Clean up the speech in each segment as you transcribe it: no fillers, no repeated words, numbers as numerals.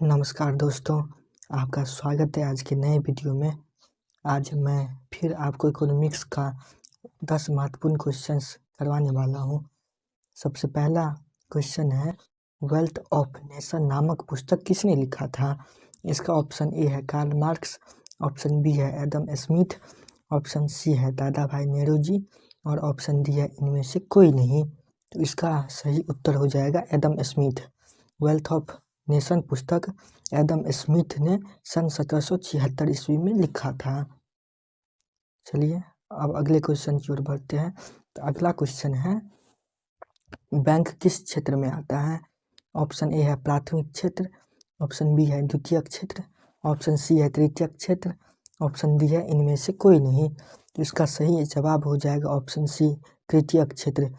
नमस्कार दोस्तों, आपका स्वागत है आज के नए वीडियो में। आज मैं फिर आपको इकोनॉमिक्स का 10 महत्वपूर्ण क्वेश्चंस करवाने वाला हूं। सबसे पहला क्वेश्चन है, वेल्थ ऑफ नेशन नामक पुस्तक किसने लिखा था? इसका ऑप्शन ए है कार्ल मार्क्स, ऑप्शन बी है एडम स्मिथ, ऑप्शन सी है दादा भाई नेहरू और ऑप्शन डी है इनमें से कोई नहीं। तो इसका सही उत्तर हो जाएगा Adam Smith. Wealth of nation पुस्तक एडम स्मिथ ने सन 1776 ईस्वी में लिखा था। चलिए अब अगले क्वेश्चन की ओर बढ़ते हैं। तो अगला क्वेश्चन है, बैंक किस क्षेत्र में आता है? ऑप्शन ए है प्राथमिक क्षेत्र, ऑप्शन बी है द्वितीयक क्षेत्र, ऑप्शन सी है तृतीयक क्षेत्र, ऑप्शन डी है इनमें से कोई नहीं। तो इसका सही जवाब हो जाएगा ऑप्शन सी तृतीयक क्षेत्र।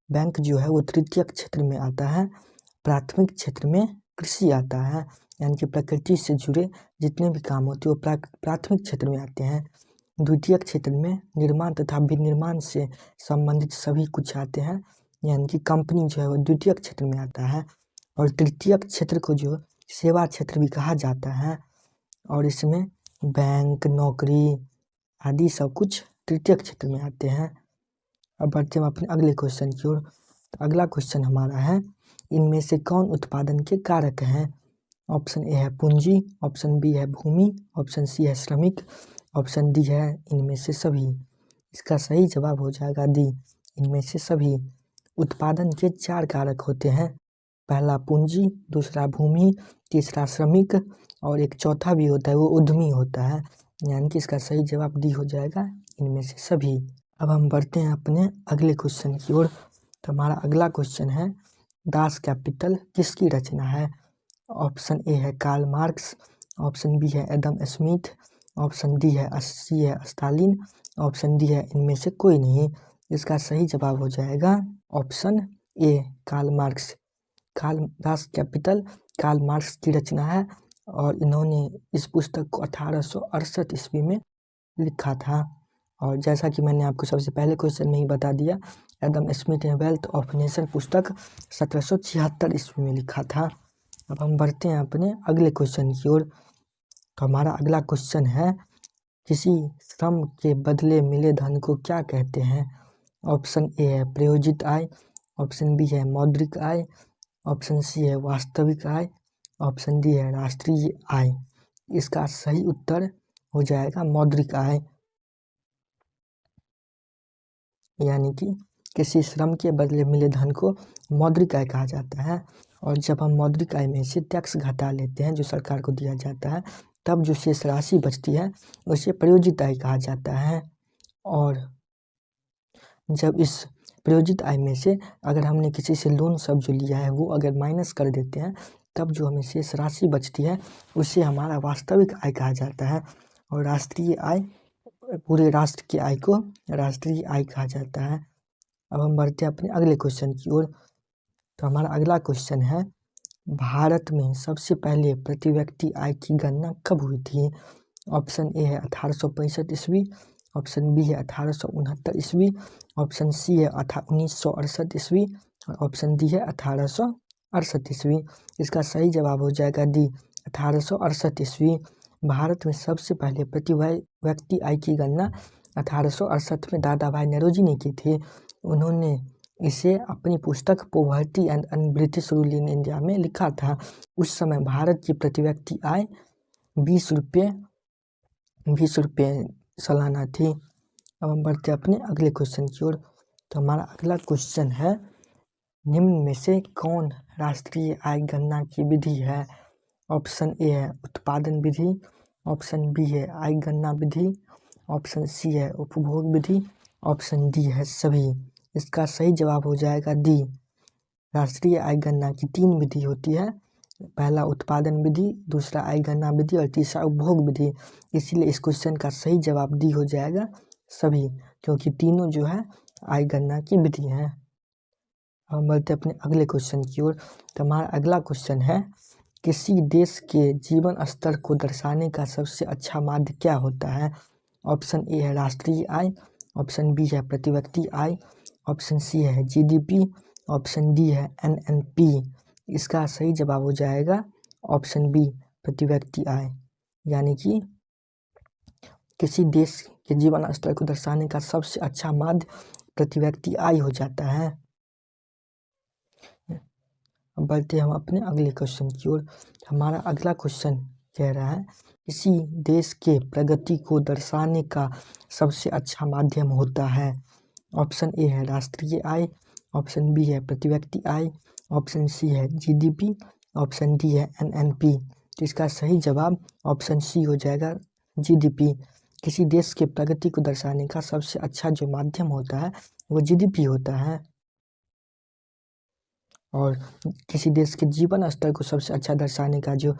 बैंक जो है वो तृतीयक क्षेत्र में आता है। प्राथमिक क्षेत्र में कृषि आता है, यानी कि प्रकृति से जुड़े जितने भी काम होते हैं वो प्राथमिक क्षेत्र में आते हैं। द्वितीयक क्षेत्र में निर्माण तथा विनिर्माण से संबंधित सभी कुछ आते हैं, यानी कि कंपनी जो है वो द्वितीयक क्षेत्र में आता है। और तृतीयक क्षेत्र को जो सेवा क्षेत्र भी कहा जाता है, और इसमें बैंक, नौकरी आदि सब कुछ तृतीयक क्षेत्र में आते हैं। अब बढ़ते हैं अपने अगले क्वेश्चन की ओर। अगला क्वेश्चन हमारा है, इनमें से कौन उत्पादन के कारक हैं? ऑप्शन ए है पूंजी, ऑप्शन बी है भूमि, ऑप्शन सी है श्रमिक, ऑप्शन डी है इनमें से सभी। इसका सही जवाब हो जाएगा डी, इनमें से सभी। उत्पादन के 4 कारक होते हैं, पहला पूंजी, दूसरा भूमि, तीसरा श्रमिक और एक चौथा भी होता है, वो उद्यमी होता है। यानी कि इसका सही जवाब डी हो जाएगा, इनमें से सभी। अब हम बढ़ते हैं अपने अगले क्वेश्चन की ओर। तो हमारा अगला क्वेश्चन है, दास कैपिटल किसकी रचना है? ऑप्शन ए है कार्ल मार्क्स, ऑप्शन बी है एडम स्मिथ, ऑप्शन डी है स्टालिन, ऑप्शन डी है इनमें से कोई नहीं। इसका सही जवाब हो जाएगा option A Karl Marx. Das Kapital Karl Marx की रचना है और इन्होंने इस पुस्तक को 1868 ईस्वी में लिखा था। और जैसा कि मैंने आपको सबसे पहले क्वेश्चन में ही बता दिया, एडम स्मिथ ने वेल्थ ऑफ नेशन पुस्तक 1776 ईस्वी में लिखा था। अब हम बढ़ते हैं अपने अगले क्वेश्चन की ओर। तो हमारा अगला क्वेश्चन है, किसी श्रम के बदले मिले धन को क्या कहते हैं? ऑप्शन ए है प्रयोजित आय, ऑप्शन बी है मौद्रिक आय, ऑप्शन सी है वास्तविक आय, ऑप्शन डी है राष्ट्रीय आय। इसका सही उत्तर हो जाएगा मौद्रिक आय, यानी कि किसी श्रम के बदले मिले धन को मौद्रिक आय कहा जाता है। और जब हम मौद्रिक आय में से टैक्स घटा लेते हैं जो सरकार को दिया जाता है, तब जो शेष राशि बचती है उसे प्रयोजित आय कहा जाता है। और जब इस प्रयोजित आय में से अगर हमने किसी से लोन सब जो लिया है वो अगर माइनस कर देते हैं, तब जो हमें शेष राशि बचती है उसे हमारा वास्तविक आय कहा जाता है। और राष्ट्रीय आय, पूरे राष्ट्र की आय को राष्ट्रीय आय कहा जाता है। अब हम बढ़ते हैं अपने अगले क्वेश्चन की ओर। तो हमारा अगला क्वेश्चन है, भारत में सबसे पहले प्रति व्यक्ति आय की गणना कब हुई थी? ऑप्शन ए है 1865 ईस्वी, ऑप्शन बी है 1869 ईस्वी, ऑप्शन सी है 1968 ईस्वी और ऑप्शन डी है 1868 ईस्वी। इसका सही जवाब हो जाएगा डी, 1868 ईस्वी। भारत में सबसे पहले प्रति व्यक्ति आय की गणना 1868 में दादा भाई नेहरू ने की थी। उन्होंने इसे अपनी पुस्तक poverty and British rule in India में लिखा था। उस समय भारत की प्रति व्यक्ति आय 20 रुपये सालाना थी। अब हम बढ़ते अपने अगले क्वेश्चन की ओर। तो हमारा अगला क्वेश्चन है, निम्न में से कौन राष्ट्रीय आय गणना की विधि है? ऑप्शन ए है उत्पादन विधि, ऑप्शन बी है आय गणना विधि, ऑप्शन सी है उपभोग विधि, ऑप्शन डी है सभी। इसका सही जवाब हो जाएगा डी। राष्ट्रीय आय गणना की 3 विधि होती है, पहला उत्पादन विधि, दूसरा आय गणना विधि और तीसरा उपभोग विधि। इसीलिए इस क्वेश्चन का सही जवाब डी हो जाएगा सभी, क्योंकि तीनों जो है आय गणना की विधि हैं। हम बढ़ते अपने अगले क्वेश्चन की ओर। तो हमारा अगला क्वेश्चन है, किसी देश के जीवन स्तर को दर्शाने का सबसे अच्छा माध्य क्या होता है? ऑप्शन ए है राष्ट्रीय आय, ऑप्शन बी है प्रति व्यक्ति आय, ऑप्शन सी है जीडीपी, ऑप्शन डी है एनएनपी। इसका सही जवाब हो जाएगा ऑप्शन बी प्रति व्यक्ति आय, यानी कि किसी देश के जीवन स्तर को दर्शाने का सबसे अच्छा माध्य प्रति व्यक्ति आय हो जाता है। अब बढ़ते हम अपने अगले क्वेश्चन की ओर। हमारा अगला क्वेश्चन कह रहा है किसी देश के प्रगति को दर्शाने का सबसे अच्छा माध्यम होता है। ऑप्शन ए है राष्ट्रीय आय, ऑप्शन बी है प्रति व्यक्ति आय, ऑप्शन सी है जीडीपी, ऑप्शन डी है एनएनपी। तो इसका सही जवाब ऑप्शन सी हो जाएगा, जीडीपी। किसी देश के प्रगति को दर्शाने का सबसे अच्छा जो माध्यम होता है वो जीडीपी होता है, और किसी देश के जीवन स्तर को सबसे अच्छा दर्शाने का जो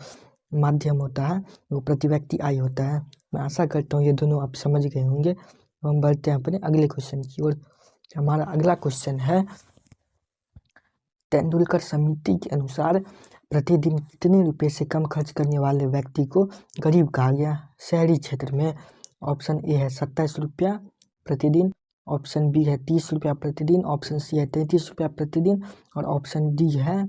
माध्यम होता है वो प्रति व्यक्ति आय होता है। मैं आशा करता हूँ ये दोनों आप समझ गए होंगे। हम बढ़ते हैं अपने अगले क्वेश्चन की ओर। हमारा अगला क्वेश्चन है तेंदुलकर समिति के अनुसार प्रतिदिन कितने रुपए से कम खर्च करने वाले व्यक्ति को गरीब कहा गया शहरी क्षेत्र में। ऑप्शन ए है 27 रुपया प्रतिदिन, ऑप्शन बी है 30 रुपया प्रतिदिन, ऑप्शन सी है 33 रुपया प्रतिदिन, और ऑप्शन डी है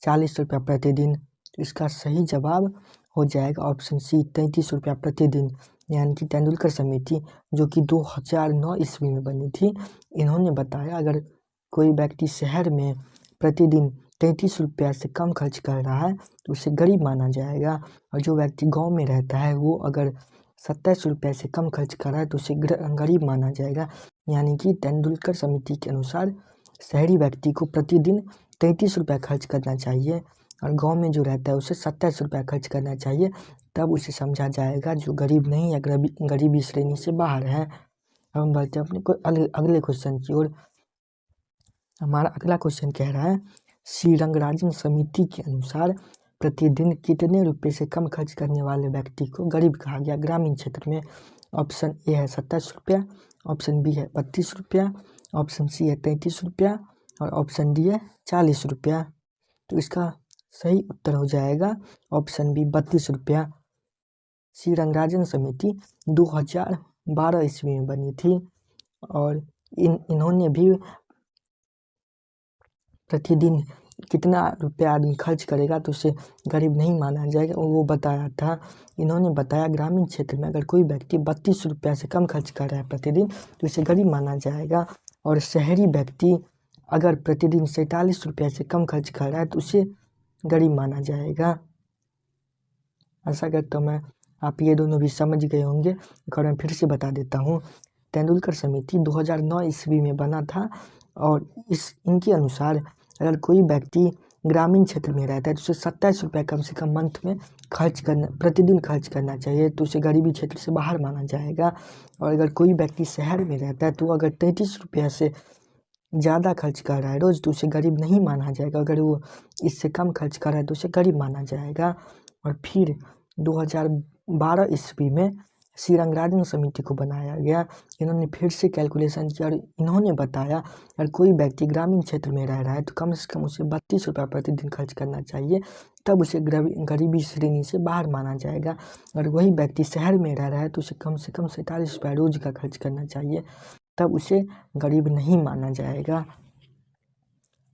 40 रुपया प्रतिदिन। तो इसका सही जवाब हो जाएगा ऑप्शन सी 33 रुपया प्रतिदिन। यानी कि तेंदुलकर समिति जो कि 2009 ईस्वी में बनी थी, इन्होंने बताया अगर कोई व्यक्ति शहर में प्रतिदिन 33 रुपया से कम खर्च कर रहा है तो उसे गरीब माना जाएगा, और जो व्यक्ति गांव में रहता है वो अगर 27 रुपये से कम खर्च कर रहा है तो उसे गरीब माना जाएगा। यानी कि तेंदुलकर समिति के अनुसार शहरी व्यक्ति को प्रतिदिन 33 रुपया खर्च करना चाहिए, और गांव में जो रहता है उसे 27 रुपया खर्च करना चाहिए, तब उसे समझा जाएगा जो गरीब नहीं या गरीबी श्रेणी से बाहर है। अब हम बढ़ते हैं अपने अगले क्वेश्चन की ओर। हमारा अगला क्वेश्चन कह रहा है श्री रंगराजन समिति के अनुसार प्रतिदिन कितने रुपए से कम खर्च करने वाले व्यक्ति को गरीब कहा गया ग्रामीण क्षेत्र में। ऑप्शन ए है 27 रुपया, ऑप्शन बी है 32 रुपया, ऑप्शन सी है 33 रुपया, और ऑप्शन डी है 40 रुपया। तो इसका सही उत्तर हो जाएगा ऑप्शन बी 32 रुपया। श्री रंगराजन समिति 2012 ईस्वी में बनी थी, और इन्होंने भी प्रतिदिन कितना रुपया आदमी खर्च करेगा तो उसे गरीब नहीं माना जाएगा वो बताया था। इन्होंने बताया ग्रामीण क्षेत्र में अगर कोई व्यक्ति 32 रुपया से कम खर्च कर रहा है प्रतिदिन तो उसे गरीब माना जाएगा, और शहरी व्यक्ति अगर प्रतिदिन 47 रुपया से कम खर्च कर रहा है तो उसे गरीब माना जाएगा। आशा करता हूँ मैं आप ये दोनों भी समझ गए होंगे। एक बार मैं फिर से बता देता हूँ। तेंदुलकर समिति 2009 ईस्वी में बना था, और इनके अनुसार अगर कोई व्यक्ति ग्रामीण क्षेत्र में रहता है तो उसे 27 रुपया कम से कम मंथ में प्रतिदिन खर्च करना चाहिए, तो उसे गरीबी क्षेत्र से बाहर माना जाएगा। और अगर कोई व्यक्ति शहर में रहता है तो अगर 33 रुपया से ज़्यादा खर्च कर रहा है रोज़ तो उसे गरीब नहीं माना जाएगा, अगर वो इससे कम खर्च कर रहा है तो उसे गरीब माना जाएगा। और फिर 2012 ईस्वी में श्री रंगराजन समिति को बनाया गया। इन्होंने फिर से कैलकुलेशन किया और इन्होंने बताया अगर कोई व्यक्ति ग्रामीण क्षेत्र में रह रहा है तो कम से कम उसे 32 रुपया प्रतिदिन खर्च करना चाहिए, तब उसे गरीबी श्रेणी से बाहर माना जाएगा। अगर वही व्यक्ति शहर में रह रहा है तो उसे कम से कम 47 रुपया रोज़ का खर्च करना चाहिए, तब उसे गरीब नहीं माना जाएगा।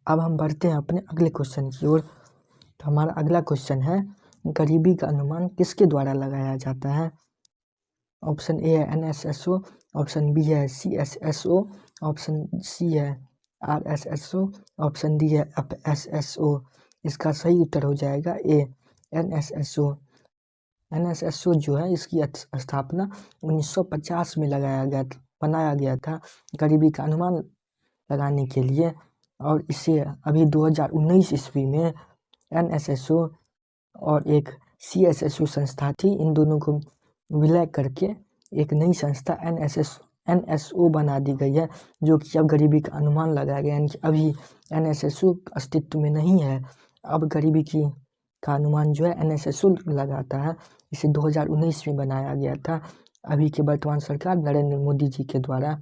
अब हम बढ़ते हैं अपने अगले क्वेश्चन की ओर। तो हमारा अगला क्वेश्चन है गरीबी का अनुमान किसके द्वारा लगाया जाता है। ऑप्शन ए है NSSO, ऑप्शन बी है CSSO, ऑप्शन सी है RSSO, ऑप्शन डी है FSSO। इसका सही उत्तर हो जाएगा ए NSSO। NSSO जो है इसकी स्थापना 1950 में बनाया गया था गरीबी का अनुमान लगाने के लिए, और इसे अभी 2019 ईस्वी में NSSO और एक CSSO संस्था थी, इन दोनों को विलय करके एक नई संस्था NSO बना दी गई है, जो कि अब गरीबी का अनुमान लगाया गया। यानी कि अभी NSSO अस्तित्व में नहीं है, अब गरीबी का अनुमान जो है NSSO लगाता है। इसे 2019 में बनाया गया था, अभी के वर्तमान सरकार नरेंद्र मोदी जी के द्वारा।